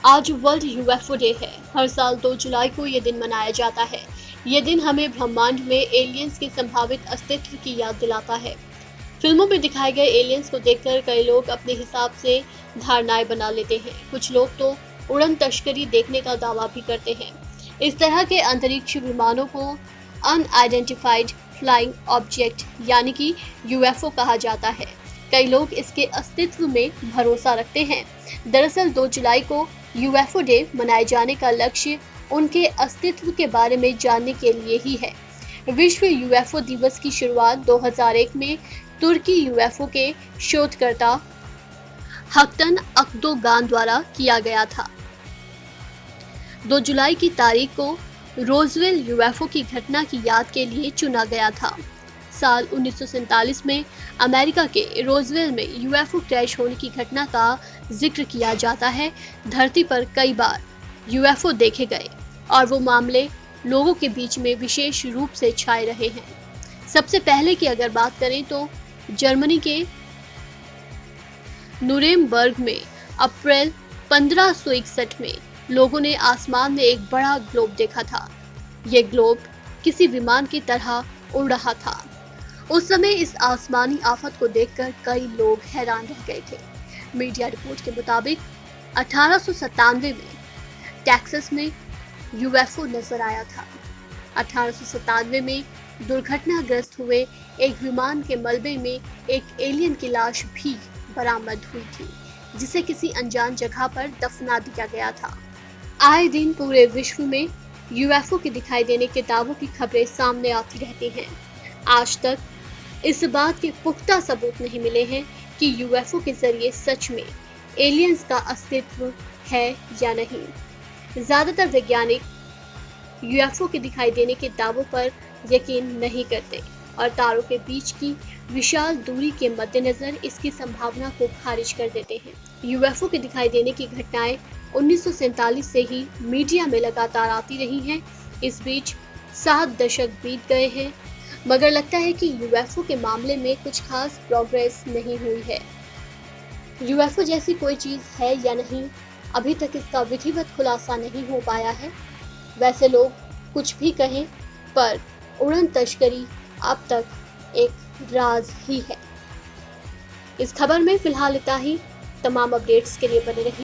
आज world UFO day है। हर साल 2 जुलाई को ये दिन मनाया जाता है। ये दिन हमें ब्रह्मांड में एलियंस के संभावित अस्तित्व की याद दिलाता है। फिल्मों में दिखाए गए एलियंस को देखकर कई लोग अपने हिसाब से धारणाएं बना लेते हैं। कुछ लोग तो उड़न तस्करी देखने का दावा भी करते हैं। इस तरह के अंतरिक्ष विमानों को अनआइडेंटिफाइड फ्लाइंग ऑब्जेक्ट यानी कि यूएफओ कहा जाता है। कई लोग इसके अस्तित्व में भरोसा रखते हैं। दरअसल 2 जुलाई को यूएफओ डे मनाए जाने का लक्ष्य उनके अस्तित्व के बारे में जानने के लिए ही है। विश्व यूएफओ दिवस की शुरुआत 2001 में तुर्की यूएफओ के शोधकर्ता हक्तन अकदोगान द्वारा किया गया था। 2 जुलाई की तारीख को रोजवेल यूएफओ की घटना की याद के लिए चुना गया था। साल 1947 में अमेरिका के रोजवेल में यूएफओ क्रैश होने की घटना का जिक्र किया जाता है। धरती पर कई बार यूएफओ देखे गए और वो मामले लोगों के बीच में विशेष रूप से छाए रहे हैं। सबसे पहले की अगर बात करें तो जर्मनी के नुरेमबर्ग में अप्रैल 1561 में लोगों ने आसमान में एक बड़ा ग्लोब देखा था। ये ग्लोब किसी विमान की तरह उड़ रहा था। उस समय इस आसमानी आफत को देखकर कई लोग हैरान रह गए थे। मीडिया रिपोर्ट के मुताबिक 1897 में टेक्सास में यूएफओ नजर आया था। 1897 में दुर्घटनाग्रस्त हुए एक विमान के मलबे में एक एलियन की लाश भी बरामद हुई थी, जिसे किसी अनजान जगह पर दफना दिया गया था। आए दिन पूरे विश्व में यूएफओ के दिखाई देने के दावों की खबरें सामने आती रहती हैं। आज तक इस बात के पुख्ता सबूत नहीं मिले हैं कि यूएफओ के जरिए सच में एलियंस का अस्तित्व है या नहीं। ज्यादातर वैज्ञानिक यूएफओ के दिखाई देने के दावों पर यकीन नहीं करते और तारों के बीच की विशाल दूरी के मद्देनजर इसकी संभावना को खारिज कर देते हैं। यूएफओ के दिखाई देने की घटनाएं 1947 से ही मीडिया में लगातार आती रही हैं। इस बीच 7 दशक बीत गए हैं, मगर लगता है कि यूएफओ के मामले में कुछ खास प्रोग्रेस नहीं हुई है। यूएफओ जैसी कोई चीज है या नहीं, अभी तक इसका विधिवत खुलासा नहीं हो पाया है। वैसे लोग कुछ भी कहें, पर उड़न तस्करी अब तक एक राज ही है। इस खबर में फिलहाल इतना ही। तमाम अपडेट्स के लिए बने रहिए।